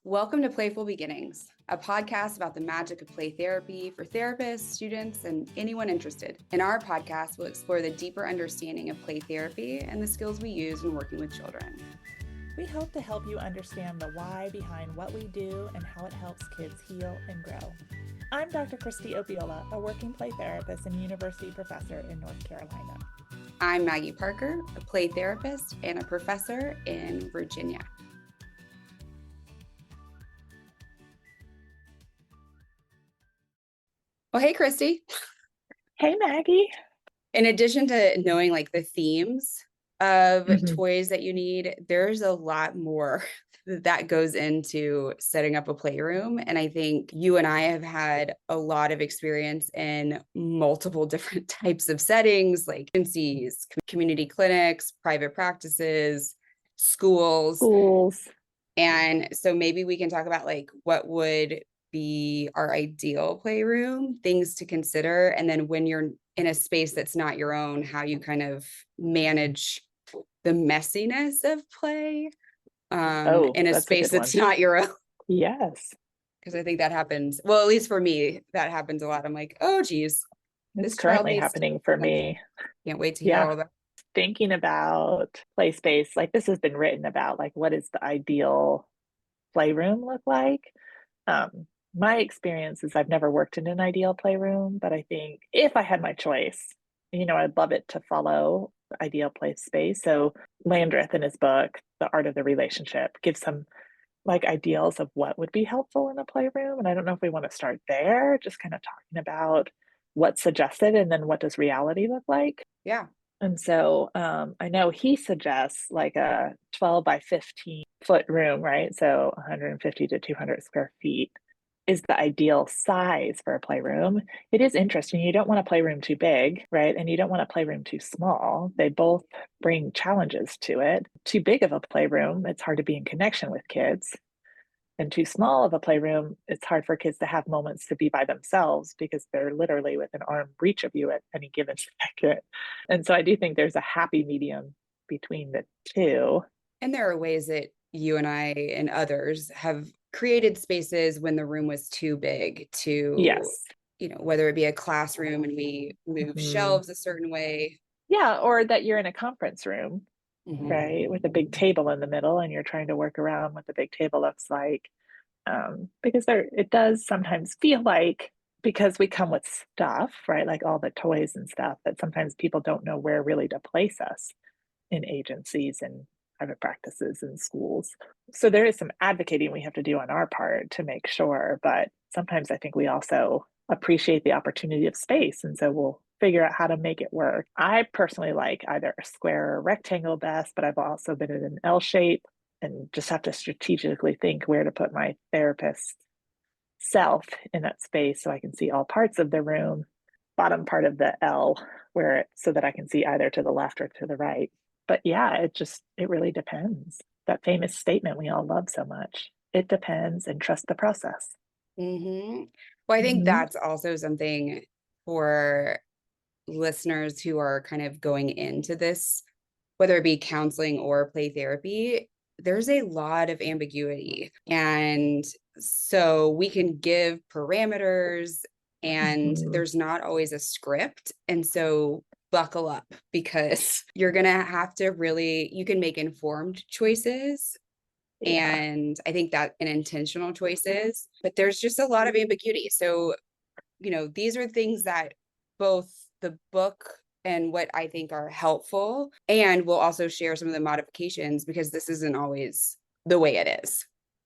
Welcome to Playful Beginnings, a podcast about the magic of play therapy for therapists, students, and anyone interested. In our podcast, we'll explore the deeper understanding of play therapy and the skills we use when working with children. We hope to help you understand the why behind what we do and how it helps kids heal and grow. I'm Dr. Kristie Opiola, a working play therapist and university professor in North Carolina. I'm Maggie Parker, a play therapist and a professor in Virginia. Well, hey, Kristie. Hey, Maggie. In addition to knowing like the themes of toys that you need, there's a lot more that goes into setting up a playroom. And I think you and I have had a lot of experience in multiple different types of settings, like agencies, community clinics, private practices, schools. And so maybe we can talk about like what would be our ideal playroom, things to consider. And then when you're in a space that's not your own, how you kind of manage the messiness of play in a space that's not your own. Yes. Because I think that happens. Well, at least for me, that happens a lot. I'm like, oh, geez. It's currently happening for me. Can't wait to hear all that. Thinking about play space, like this has been written about, like what does the ideal playroom look like? My experience is I've never worked in an ideal playroom, but I think if I had my choice, I'd love it to follow the ideal play space. So Landreth in his book, The Art of the Relationship, gives some like ideals of what would be helpful in a playroom. And I don't know if we want to start there, just kind of talking about what's suggested and then what does reality look like? Yeah. And so I know he suggests like a 12 by 15 foot room, right? So 150 to 200 square feet is the ideal size for a playroom. It is interesting. You don't want a playroom too big, right? And you don't want a playroom too small. They both bring challenges to it. Too big of a playroom, it's hard to be in connection with kids. And too small of a playroom, it's hard for kids to have moments to be by themselves because they're literally within arm reach of you at any given second. And so I do think there's a happy medium between the two. And there are ways that you and I and others have created spaces when the room was too big to, whether it be a classroom and we move shelves a certain way. Yeah, or that you're in a conference room, right, with a big table in the middle and you're trying to work around what the big table looks like. Because it does sometimes feel like, because we come with stuff, right, like all the toys and stuff, that sometimes people don't know where really to place us in agencies and private practices and schools. So there is some advocating we have to do on our part to make sure, but sometimes I think we also appreciate the opportunity of space, and so we'll figure out how to make it work. I personally like either a square or rectangle best, but I've also been in an L shape and just have to strategically think where to put my therapist self in that space so I can see all parts of the room, bottom part of the L, so that I can see either to the left or to the right. But yeah, it really depends. That famous statement we all love so much. It depends, and trust the process. Well, I think that's also something for listeners who are kind of going into this, whether it be counseling or play therapy. There's a lot of ambiguity. And so we can give parameters and there's not always a script. And so buckle up, because you're going to have to you can make informed choices. Yeah. And I think that in intentional choices, but there's just a lot of ambiguity. So, these are things that both the book and what I think are helpful, and we'll also share some of the modifications because this isn't always the way it is.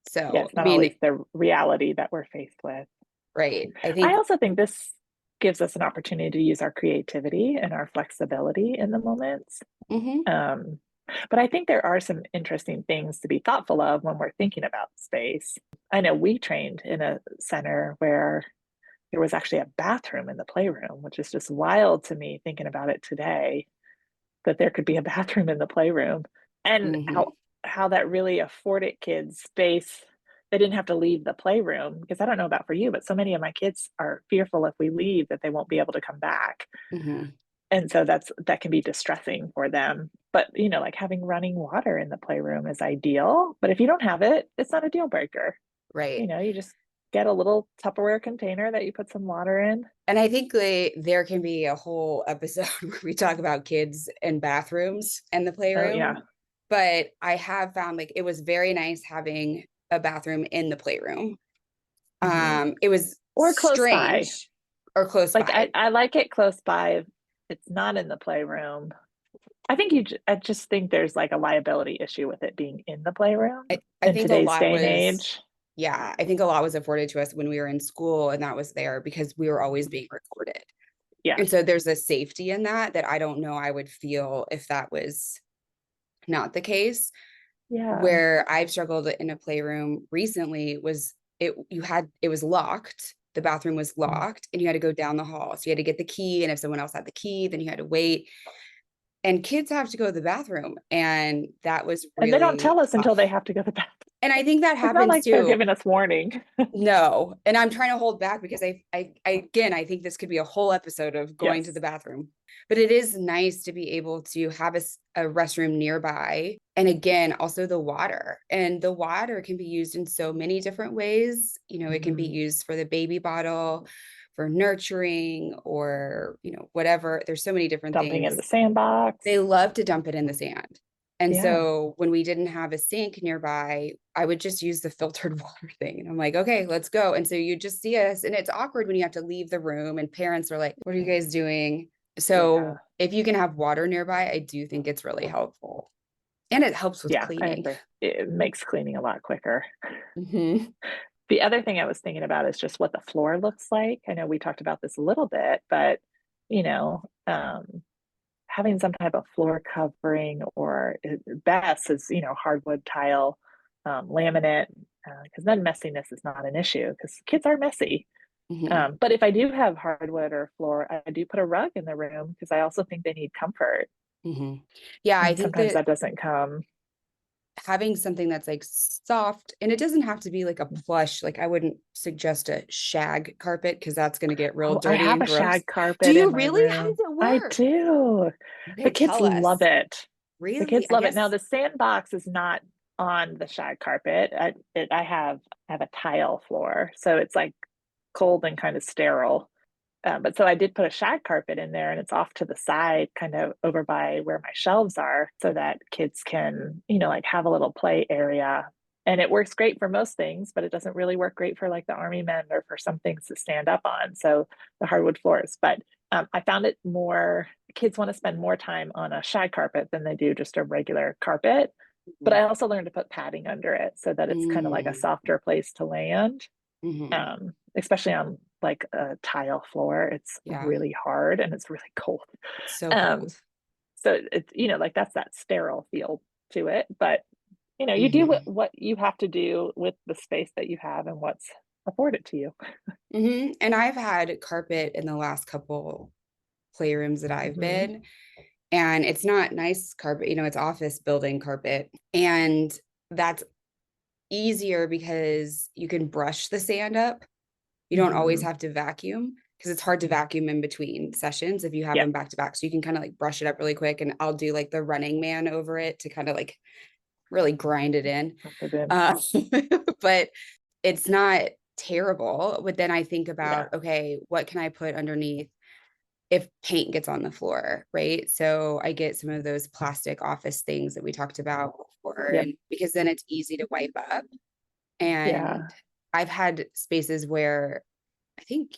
So it's not always the reality that we're faced with. Right. I also think this gives us an opportunity to use our creativity and our flexibility in the moments. But I think there are some interesting things to be thoughtful of when we're thinking about space. I know we trained in a center where there was actually a bathroom in the playroom, which is just wild to me thinking about it today, that there could be a bathroom in the playroom, and how that really afforded kids space. They didn't have to leave the playroom, because I don't know about for you, but so many of my kids are fearful if we leave that they won't be able to come back. And so that can be distressing for them. But, like having running water in the playroom is ideal. But if you don't have it, it's not a deal breaker. Right. You just get a little Tupperware container that you put some water in. And I think there can be a whole episode where we talk about kids and bathrooms and the Oh yeah. playroom. But I have found like it was very nice having a bathroom in the playroom. It was Or close by. strange or close Like by. I like it close by if it's not in the playroom. I just think there's like a liability issue with it being in the playroom I in think a today's lot day and was, age. yeah, I think a lot was afforded to us when we were in school, and that was there because we were always being recorded. Yeah. And so there's a safety in that I don't know I would feel if that was not the case. Yeah. Where I've struggled in a playroom recently was it was locked. The bathroom was Mm. locked and you had to go down the hall. So you had to get the key. And if someone else had the key, then you had to wait. And kids have to go to the bathroom. And that was And they don't really tell us until they tough. have to go to the bathroom. And I think that It's not happens like they're too. giving us warning. No, and I'm trying to hold back because again, I think this could be a whole episode of going to the Yes. bathroom. But it is nice to be able to have a restroom nearby. And again, also the water. And the water can be used in so many different ways. It can be used for the baby bottle, for nurturing, or, whatever. There's so many different Dumping in things. the sandbox. They love to dump it in the sand. And Yeah. so when we didn't have a sink nearby, I would just use the filtered water thing. And I'm like, okay, let's go. And so you just see us. And it's awkward when you have to leave the room and parents are like, what are you guys doing? Yeah. So if you can have water nearby, I do think it's really helpful. And it helps with Yeah, I cleaning. agree. It makes cleaning a lot quicker. Mm-hmm. The other thing I was thinking about is just what the floor looks like. I know we talked about this a little bit, but you know, um, having some type of floor covering or best is, hardwood tile, laminate, because then messiness is not an issue because kids are messy. Mm-hmm. But if I do have hardwood or floor, I do put a rug in the room because I also think they need comfort. Mm-hmm. Yeah, I And think sometimes that that doesn't come. having something that's like soft, and it doesn't have to be like a plush, like I wouldn't suggest a shag carpet because that's going to get real Oh, I dirty have and a gross. shag Do carpet in you my really? How does room. it I work? do. The Okay, kids tell love us. it. The Really? kids I love it. Now guess. the sandbox is not on the shag carpet. I have a tile floor, so it's like cold and kind of sterile. But so I did put a shag carpet in there, and it's off to the side, kind of over by where my shelves are, so that kids can, like have a little play area. And it works great for most things, but it doesn't really work great for like the army men or for some things to stand up on. So the hardwood floors. But I found it more, kids want to spend more time on a shag carpet than they do just a regular carpet. But I also learned to put padding under it so that it's kind of like a Mm-hmm. softer place to land, Mm-hmm. especially on like a tile floor. It's Yeah, really hard and it's really cold. it's so Um, cold. so it's, like that's that sterile feel to it. But, you do Mm-hmm. what you have to do with the space that you have and what's afforded to you. Mm-hmm. And I've had carpet in the last couple playrooms that I've Mm-hmm. been, and it's not nice carpet, it's office building carpet. And that's easier because you can brush the sand up. You don't always Mm-hmm. have to vacuum because it's hard to vacuum in between sessions if you have Yeah. them back to back. So you can kind of like brush it up really quick, and I'll do like the running man over it to kind of like really grind it in. Then, Uh, but it's not terrible. But then I think yeah. about, okay, what can I put underneath if paint gets on the floor, right? So I get some of those plastic office things that we talked about before, Yep. and because then it's easy to wipe up. Yeah. And I've had spaces where I think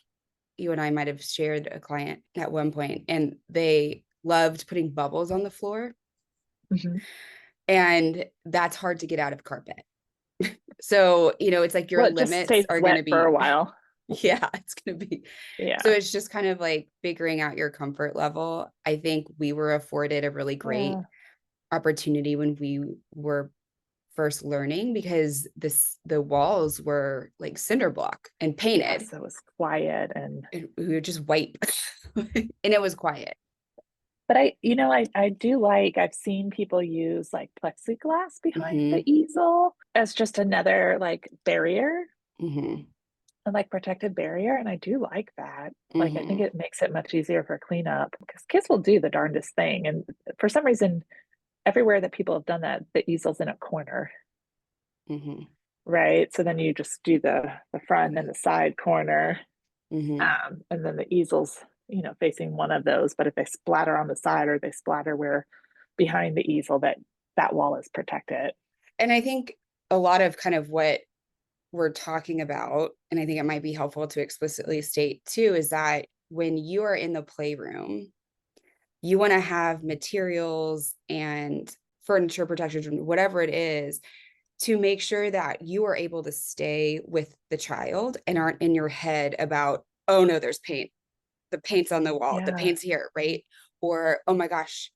you and I might have shared a client at one point, and they loved putting bubbles on the floor. Mm-hmm. And that's hard to get out of carpet. So, it's like your Well, it just limits stays are going wet to for a be, while. yeah, it's going to be. So Yeah. it's just kind of like figuring out your comfort level. I think we were afforded a really great Yeah. opportunity when we were first learning because the walls were like cinder block and Yeah. painted. So it was quiet and We would just wipe and it was quiet. but I do like I've seen people use like plexiglass behind the Mm-hmm. easel as just another like barrier Mm-hmm. and like protective barrier. And I do like that. Like I think Mm-hmm. it makes it much easier for cleanup because kids will do the darndest thing. And for some reason, everywhere that people have done that, the easel's in a corner. Mm-hmm. right? So then you just do the front and the side corner, and then the easels, facing one of those. But if they splatter on the side or they splatter where behind the easel, that wall is protected. And I think a lot of kind of what we're talking about, and I think it might be helpful to explicitly state too, is that when you are in the playroom, you want to have materials and furniture protectors, whatever it is, to make sure that you are able to stay with the child and aren't in your head about, oh no, there's paint. The paint's on the wall, the Yeah. paint's here, right? Or, oh my gosh,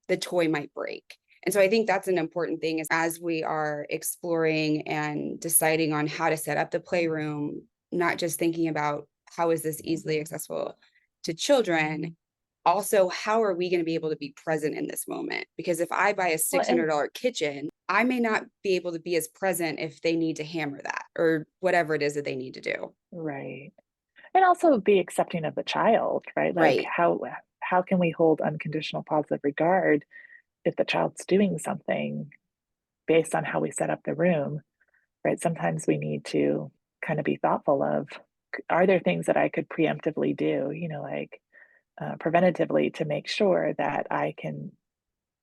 the toy might break. And so I think that's an important thing is as we are exploring and deciding on how to set up the playroom, not just thinking about how is this easily accessible to children, also how are we going to be able to be present in this moment? Because if I buy a Well, and $600 kitchen, I may not be able to be as present if they need to hammer that or whatever it is that they need to do. right. And also be accepting of the child, right? Like Right. how can we hold unconditional positive regard if the child's doing something based on how we set up the room, right? Sometimes we need to kind of be thoughtful of, are there things that I could preemptively do, like preventatively, to make sure that I can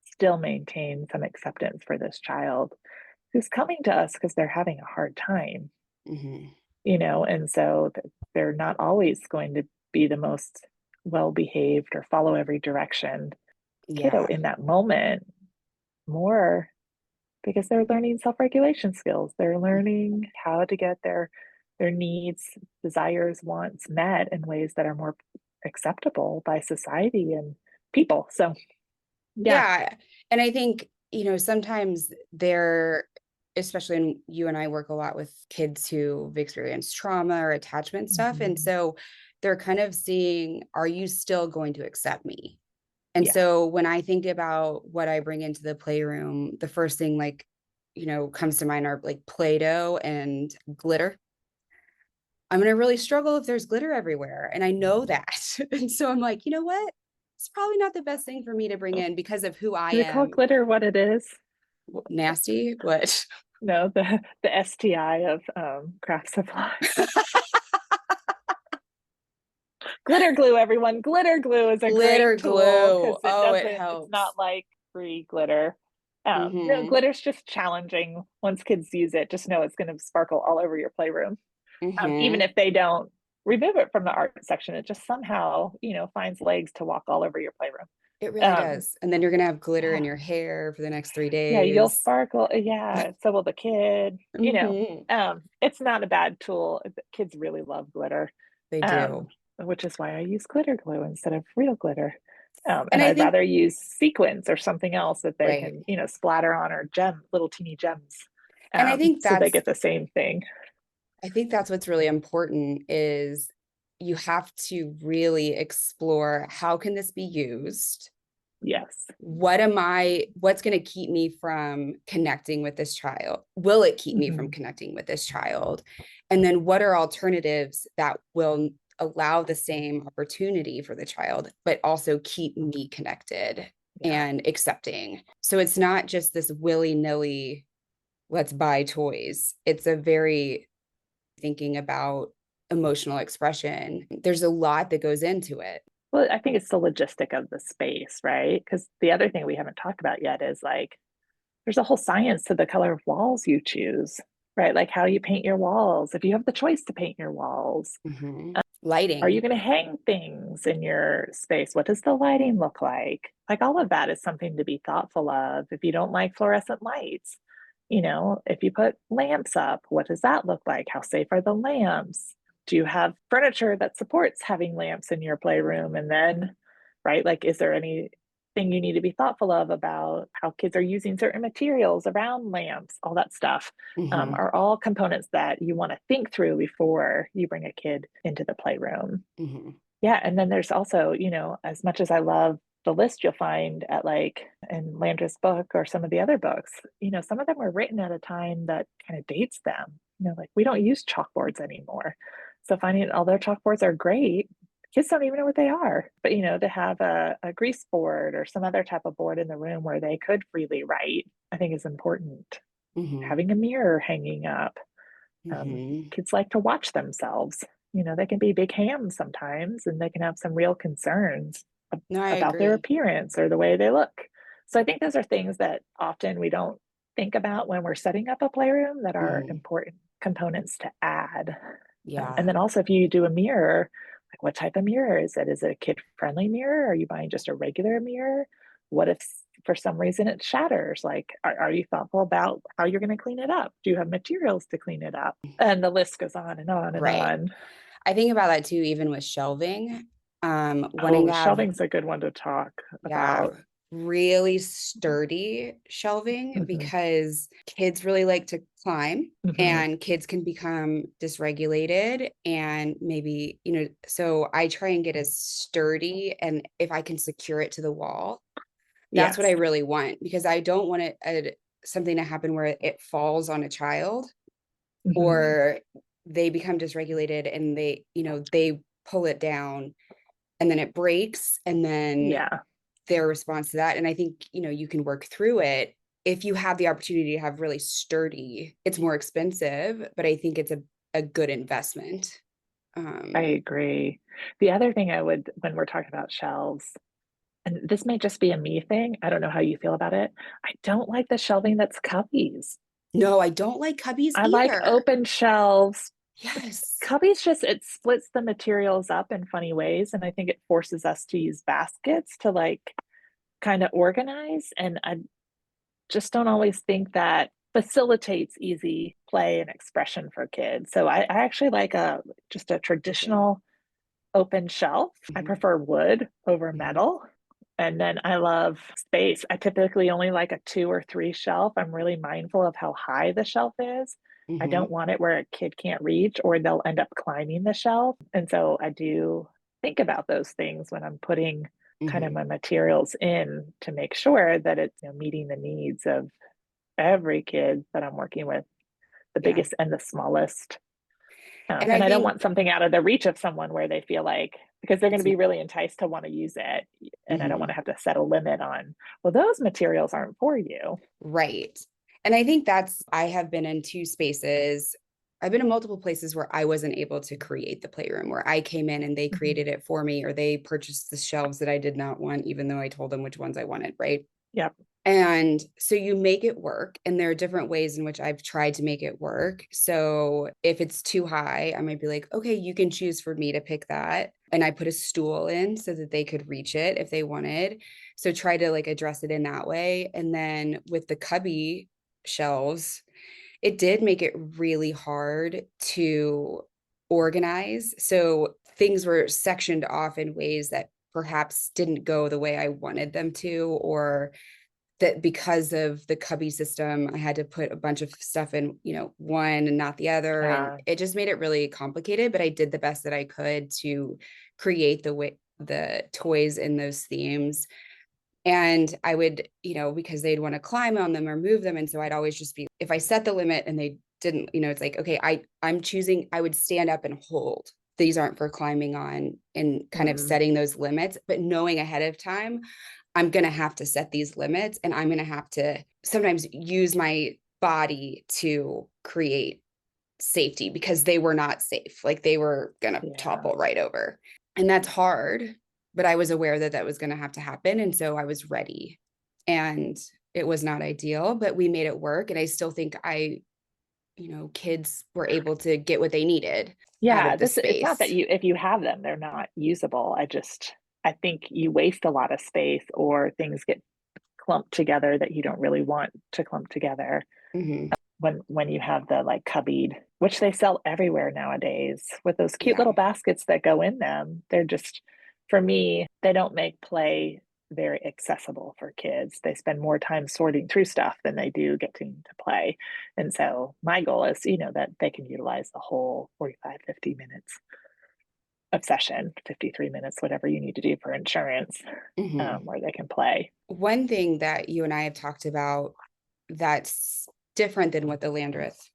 still maintain some acceptance for this child who's coming to us because they're having a hard time, Mm-hmm. and so they're not always going to be the most well behaved or follow every direction kiddo Yeah. in that moment, more because they're learning self-regulation skills. They're learning how to get their needs, desires, wants met in ways that are more acceptable by society and people. So yeah. Yeah. And I think, sometimes they're, especially when you and I work a lot with kids who've experienced trauma or attachment stuff. And Mhm. so they're kind of seeing, are you still going to accept me? And Yeah. so when I think about what I bring into the playroom, the first thing comes to mind are like Play-Doh and glitter. I'm going to really struggle if there's glitter everywhere. And I know that. And so I'm like, you know what? It's probably not the best thing for me to bring in because of who I Do we call am. glitter what it is? Nasty, but No, the STI of craft supply. Glitter glue, everyone. Glitter glue is a great glitter tool glue. because Oh, it it's not helps. like free glitter. No, Mm-hmm. glitter's just challenging. Once kids use it, just know it's going to sparkle all over your playroom. Even Mm-hmm. if they don't remove it from the art section, it just somehow, finds legs to walk all over your playroom. It really Um, does. And then you're gonna have glitter in yeah, your hair for the next three yeah, you'll days. sparkle. Yeah, so will the kid. Mm-hmm. It's not a bad tool. Kids really love glitter, They um, do. which is why I use glitter glue instead of real glitter. And And I I'd think, rather use sequins or something else that they right. can, splatter on, or little teeny gems, And I think so they that's get the same thing. I think that's what's really important is you have to really explore how can this be used? Yes. What's going to keep me from connecting with this child? Will it keep me from Hmm. connecting with this child? And then what are alternatives that will allow the same opportunity for the child, but also keep me connected Yeah. and accepting? So it's not just this willy-nilly, let's buy toys. It's a very thinking about emotional expression. There's a lot that goes into it. Well, I think it's the logistic of the space, right? Because the other thing we haven't talked about yet is like there's a whole science to the color of walls you choose, right? Like how you paint your walls. If you have the choice to paint your walls, Mhm. are you Lighting. going to hang things in your space? What does the lighting look like? Like all of that is something to be thoughtful of. If you don't like fluorescent lights, if you put lamps up, what does that look like? How safe are the lamps? Do you have furniture that supports having lamps in your playroom? And then, right, like, is there anything you need to be thoughtful of about how kids are using certain materials around lamps? All that stuff Mhm. are all components that you want to think through before you bring a kid into the playroom. Mhm. Yeah, and then there's also, as much as I love the list you'll find at like in Landra's book or some of the other books, some of them were written at a time that kind of dates them. Like we don't use chalkboards anymore. So finding although chalkboards are great, kids don't even know what they are. But to have a grease board or some other type of board in the room where they could freely write, I think is important. Mhm. Having a mirror hanging up. Kids like to watch themselves. They can be big hams sometimes, and they can have some real concerns No, I about their agree. appearance or the way they look. So I think those are things that often we don't think about when we're setting up a playroom that are important components to add. And Yeah. then also, if you do a mirror, like what type of mirror is it? Is it a kid-friendly mirror? Are you buying just a regular mirror? What if for some reason it shatters? Like, are you thoughtful about how you're going to clean it up? Do you have materials to clean it up? And the list goes on and on and Right. on. I think about that too, even with shelving. Wanting Oh, to have, shelving's a good one to talk yeah, about. really sturdy shelving Hmm. because kids really like to climb Hmm. and kids can become dysregulated and maybe, so I try and get as sturdy and if I can secure it to the wall, that's what I Yes. really want because I don't want something to happen where it falls on a child Hmm. or they become dysregulated and they pull it down and then it breaks and then Yeah, their response to that. And I think, you can work through it if you have the opportunity to have really sturdy, it's more expensive, but I think it's a good investment. I Um, agree. The other thing when we're talking about shelves, and this may just be a me thing, I don't know how you feel about it. I don't like the shelving that's cubbies. no, I don't like cubbies I like either. open shelves. Yes. Cubbies it splits the materials up in funny ways, and I think it forces us to use baskets to like kind of organize. And I just don't always think that facilitates easy play and expression for kids. So I actually like a just a Me too. traditional open shelf. I Mhm, prefer wood over mhm, metal. And then I love space. I typically only like a 2 or 3 shelf. I'm really mindful of how high the shelf is. I don't mhm, want it where a kid can't reach or they'll end up climbing the shelf. And so I do think about those things when I'm putting kind of mhm. my materials in to make sure that it's meeting the needs of every kid that I'm working with, the Yeah. biggest and the smallest. And I And I don't think, want something out of the reach of someone where they feel like, because they're going to it's be really enticed to want to use it. And I don't want mhm. to have to set a limit on, well, those materials aren't for you. Right. And I think I have been in two spaces. I've been in multiple places where I wasn't able to create the playroom, where I came in and they Mhm. created it for me, or they purchased the shelves that I did not want, even though I told them which ones I wanted. Right. Yep. And so you make it work. And there are different ways in which I've tried to make it work. So if it's too high, I might be like, okay, you can choose for me to pick that. And I put a stool in so that they could reach it if they wanted. So try to like address it in that way. And then with the cubby shelves, it did make it really hard to organize. So things were sectioned off in ways that perhaps didn't go the way I wanted them to, or that because of the cubby system, I had to put a bunch of stuff in, one and not the other. And Yeah. it just made it really complicated, but I did the best that I could to create the toys in those themes. And I would, because they'd want to climb on them or move them. And so I'd always just be, if I set the limit and they didn't, it's like, okay, I'm choosing, I would stand up and hold. These aren't for climbing on and kind of Mm. setting those limits, but knowing ahead of time, I'm going to have to set these limits and I'm going to have to sometimes use my body to create safety because they were not safe. Like they were going to Yeah. topple right over. And that's hard, but I was aware that that was going to have to happen. And so I was ready. And it was not ideal, but we made it work. And I still think kids were able to get what they needed out Yeah. of the It's not that space. if you have them, they're not usable. I think you waste a lot of space or things get clumped together that you don't really want to clump together. Mm-hmm. When you have the like cubbied, which they sell everywhere nowadays with those cute Yeah. little baskets that go in them. They're just, for me, they don't make play very accessible for kids. They spend more time sorting through stuff than they do getting to play. And so my goal is, that they can utilize the whole 45, 50 minutes of session, 53 minutes, whatever you need to do for insurance, Mm-hmm. where they can play. One thing that you and I have talked about that's different than what the Landreth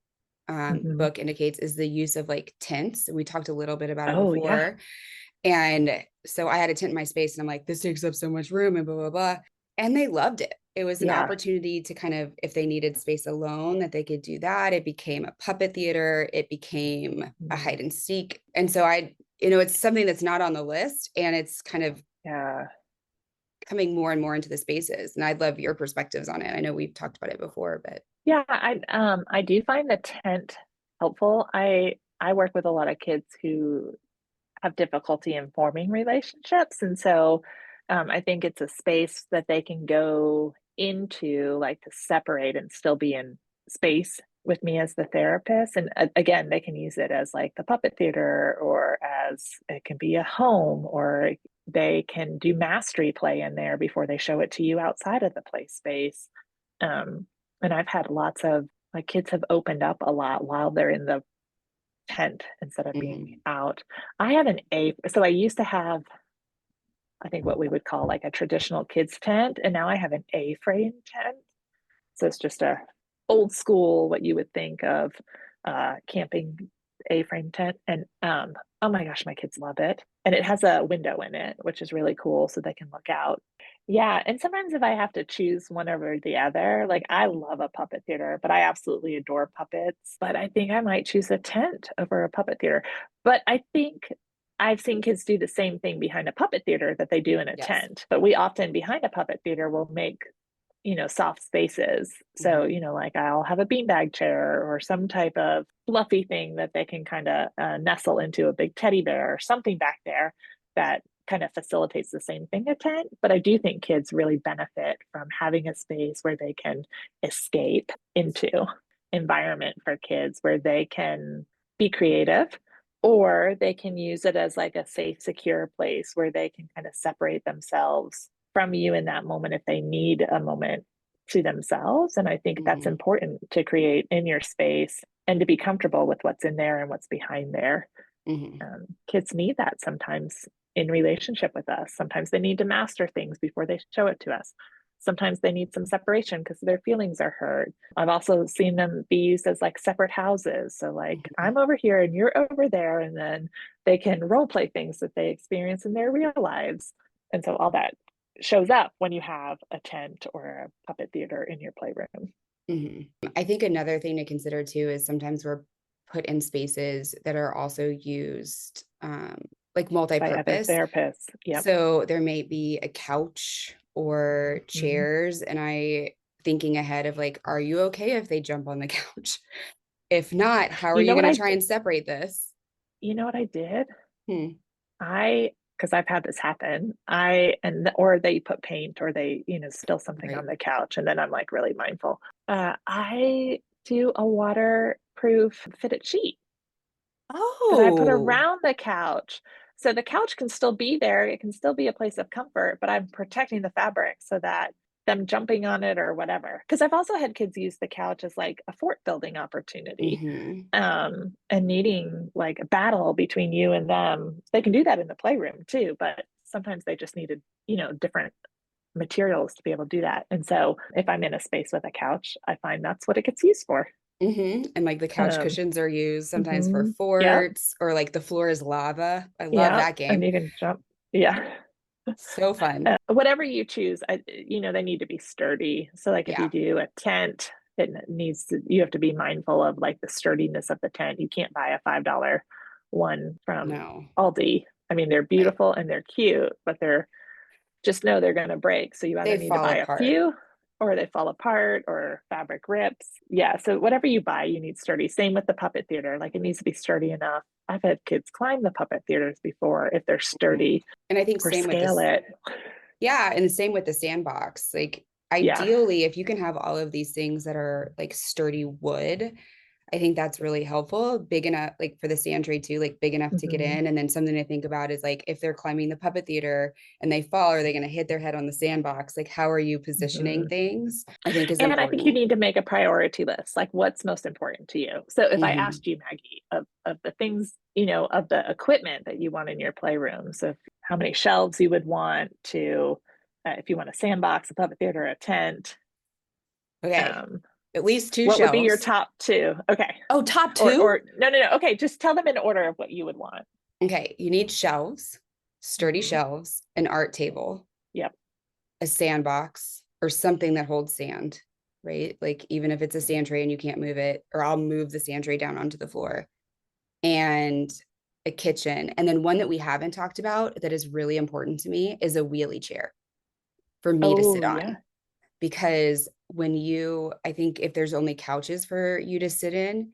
Hmm. book indicates is the use of like tints. We talked a little bit about it Oh, yeah. before. And so I had a tint in my space and I'm like, this takes up so much room and blah, blah, blah. And they loved it. it was an Yeah. opportunity to kind of, if they needed space alone, that they could do that. It became a puppet theater. It became a hide and seek. And so it's something that's not on the list, and it's kind of Yeah. coming more and more into the spaces. And I'd love your perspectives on it. I know we've talked about it before, but Yeah, I do find the tent helpful. I work with a lot of kids who have difficulty in forming relationships, and so I think it's a space that they can go into, like, to separate and still be in space with me as the therapist. And again, they can use it as like the puppet theater, or as it can be a home, or they can do mastery play in there before they show it to you outside of the play space. Um, and I've had lots of my kids have opened up a lot while they're in the tent instead of being out. I have so I used to have, I think, what we would call like a traditional kids tent, and now I have an A-frame tent. So it's just a old school, what you would think of camping A-frame tent. And oh my gosh, my kids love it. And it has a window in it, which is really cool, so they can look out. Yeah, and sometimes if I have to choose one over the other, like, I love a puppet theater, but I absolutely adore puppets. But I think I might choose a tent over a puppet theater. But I think I've seen kids do the same thing behind a puppet theater that they do in a yes. tent. But we often behind a puppet theater will make soft spaces. So, like, I'll have a beanbag chair or some type of fluffy thing that they can kind of nestle into a big teddy bear or something back there that kind of facilitates the same thing a tent. But I do think kids really benefit from having a space where they can escape into environment for kids where they can be creative, or they can use it as like a safe, secure place where they can kind of separate themselves from you in that moment if they need a moment to themselves. And I think that's important to create in your space and to be comfortable with what's in there and what's behind there. Kids need that sometimes in relationship with us. Sometimes they need to master things before they show it to us. Sometimes they need some separation because their feelings are hurt. I've also seen them be used as like separate houses. So, like, I'm over here and you're over there, and then they can role play things that they experience in their real lives. And so all that shows up when you have a tent or a puppet theater in your playroom. I think another thing to consider too is sometimes we're put in spaces that are also used like By other multi-purpose. therapists. Yep. So there may be a couch or chairs, and I thinking ahead of like, are you okay if they jump on the couch? If not, how are you going to try and separate this? You know what I did? Because I've had this happen. Or they put paint, or they, spill something on the couch, and then I'm like really mindful. I do a waterproof fitted sheet that I put Oh, around the couch. So the couch can still be there. It can still be a place of comfort, but I'm protecting the fabric so that them jumping on it or whatever. Because I've also had kids use the couch as like a fort building opportunity, and needing like a battle between you and them. They can do that in the playroom too, but sometimes they just needed, different materials to be able to do that. And so if I'm in a space with a couch, I find that's what it gets used for. and like the couch Um, cushions are used sometimes for yep. forts, or like the floor is lava. I love Yeah, that and game. you can jump. Yeah. So fun. Whatever you choose, they need to be sturdy. So, like, if you Yeah. do a tent, you have to be mindful of like the sturdiness of the tent. You can't buy a $5 one from No. Aldi. I mean, they're Right. beautiful and they're cute, but just know they're going to break. So you either They need to fall buy a apart. few, or they fall apart, or fabric rips. Yeah. So whatever you buy, you need sturdy. Same with the puppet theater. Like, it needs to be sturdy enough. I've had kids climb the puppet theaters before if they're sturdy, And I think or same with scale this. it. Yeah, and the same with the sandbox. Like Yeah. ideally, if you can have all of these things that are like sturdy wood, I think that's really helpful. Big enough, like for the sand tray too, like big enough to get Mm-hmm. in. And then something to think about is like, if they're climbing the puppet theater and they fall, are they going to hit their head on the sandbox? Like, how are you Mm-hmm. positioning things? I think is And I think you important. need to make a priority list, like what's most important to you. So if I Mm-hmm. asked you, Maggie, of the things, of the equipment that you want in your playroom, so how many shelves you would want to, if you want a sandbox, a puppet theater, a tent, Okay. um, At least two what would be your shelves. top two? Okay. Oh, top Or two? no, no, no. Okay, just tell them in order of what you would want. Okay. You need shelves, sturdy Mm-hmm. shelves, an art table, Yep. a sandbox, or something that holds sand, right? Like even if it's a sand tray and you can't move it, or I'll move the sand tray down onto the floor, and a kitchen. And then one that we haven't talked about that is really important to me is a wheelie chair for me to sit Oh, yeah. on. Because I think if there's only couches for you to sit in,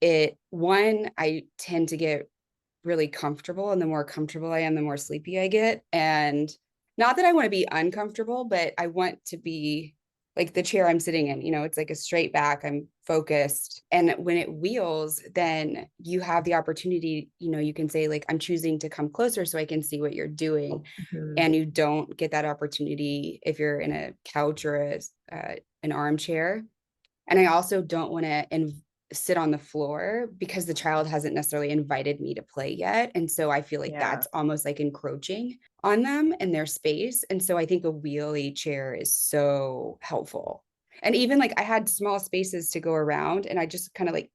I tend to get really comfortable, and the more comfortable I am, the more sleepy I get. And not that I want to be uncomfortable, but I want to be like the chair I'm sitting in, it's like a straight back, I'm focused. And when it wheels, then you have the opportunity, you can say like, I'm choosing to come closer so I can see what you're doing. And you don't get that opportunity if you're in a couch or an armchair. And I also don't want to sit on the floor because the child hasn't necessarily invited me to play yet. And so I feel like that's almost like encroaching on them and their space. And so I think a wheelie chair is so helpful. And even like I had small spaces to go around, and I just kind of like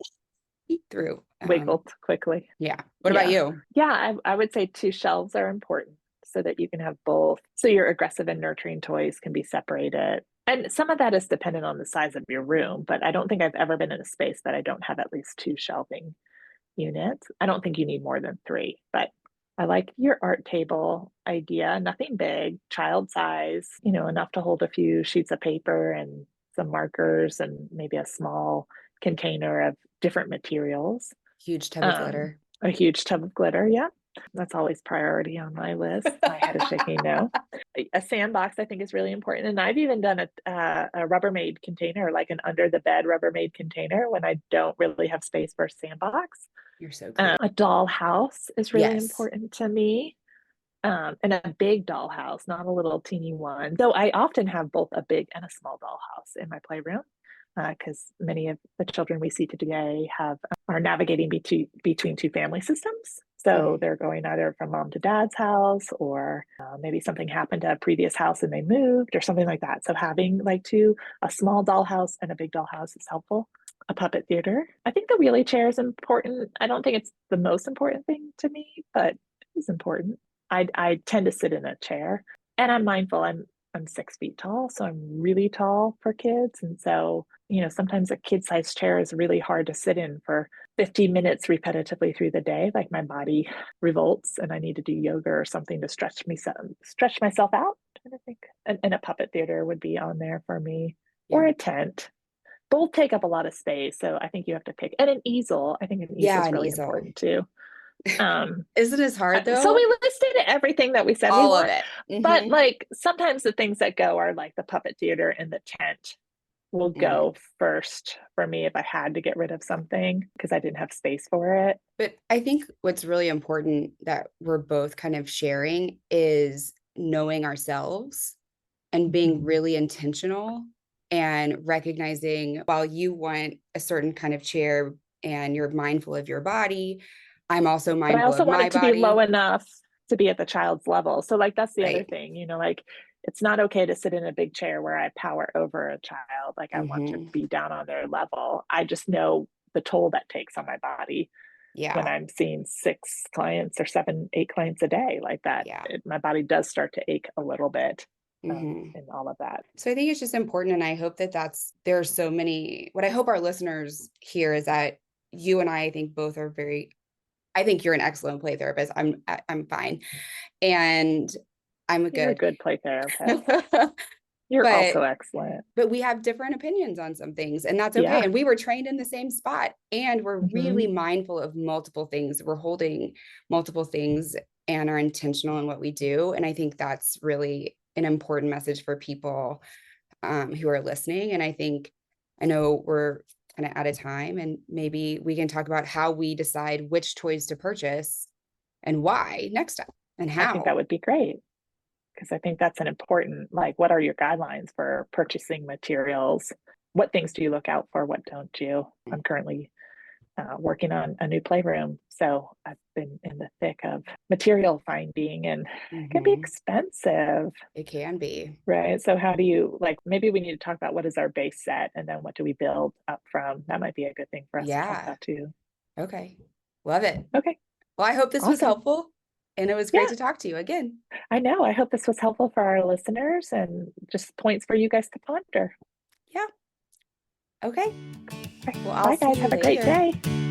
eat through. Wiggled quickly. Yeah. What about you? Yeah, I would say 2 shelves are important so that you can have both. So your aggressive and nurturing toys can be separated. And some of that is dependent on the size of your room, but I don't think I've ever been in a space that I don't have at least 2 shelving units. I don't think you need more than 3, but I like your art table idea. Nothing big, child size, enough to hold a few sheets of paper and some markers and maybe a small container of different materials. Huge tub of glitter. A huge tub of glitter, yeah. That's always priority on my list. My head is shaking no. A sandbox, I think, is really important. And I've even done a Rubbermaid container, like an under the bed Rubbermaid container when I don't really have space for a sandbox. You're so good. A doll house is really important to me. And a big dollhouse, not a little teeny one. So I often have both a big and a small dollhouse in my playroom because many of the children we see today are navigating between 2 family systems. So they're going either from mom to dad's house, or maybe something happened to a previous house and they moved or something like that. So having like a small dollhouse and a big dollhouse is helpful. A puppet theater. I think the wheelie chair is important. I don't think it's the most important thing to me, but it's important. I tend to sit in a chair, and I'm mindful. I'm 6 feet tall, so I'm really tall for kids. And so, sometimes a kid-sized chair is really hard to sit in for 15 minutes repetitively through the day. Like my body revolts and I need to do yoga or something to stretch myself out. I think and a puppet theater would be on there for me, or a tent. Both take up a lot of space, so I think you have to pick. And an easel. I think an easel is really important too. Isn't it hard though? So we listed everything that we said all we of want, it. but like sometimes the things that go are like the puppet theater and the tent will go first for me if I had to get rid of something because I didn't have space for it. But I think what's really important that we're both kind of sharing is knowing ourselves and being really intentional and recognizing while you want a certain kind of chair and you're mindful of your body, I'm also mindful of my body. But I also want it to be low enough to be at the child's level. So like that's the other thing, like it's not okay to sit in a big chair where I power over a child. Like I want to be down on their level. I just know the toll that takes on my body when I'm seeing 6 clients or 7, 8 clients a day like that. My body does start to ache a little bit. And all of that. So I think it's just important. And I hope there's so many, what I hope our listeners hear is that you and I think both are I think you're an excellent play therapist. I'm fine. And You're a good play therapist. You're also excellent. But we have different opinions on some things, and that's okay. And we were trained in the same spot, and we're really mindful of multiple things. We're holding multiple things and are intentional in what we do. And I think that's really an important message for people who are listening. And I know we're kind of out of time, and maybe we can talk about how we decide which toys to purchase and why next time and how. I think that would be great. Because I think that's an important, like, what are your guidelines for purchasing materials? What things do you look out for? What don't you? I'm currently working on a new playroom. So I've been in the thick of material finding, and it can be expensive. It can be. Right. So how do you, maybe we need to talk about what is our base set and then what do we build up from? That might be a good thing for us to talk about too. Okay. Love it. Okay. Well, I hope this was helpful. And it was great Yeah, to talk to you again. I know. I hope this was helpful for our listeners and just points for you guys to ponder. Yeah. Okay. Right. Well, I'll Bye, see guys. you Have a great later. day.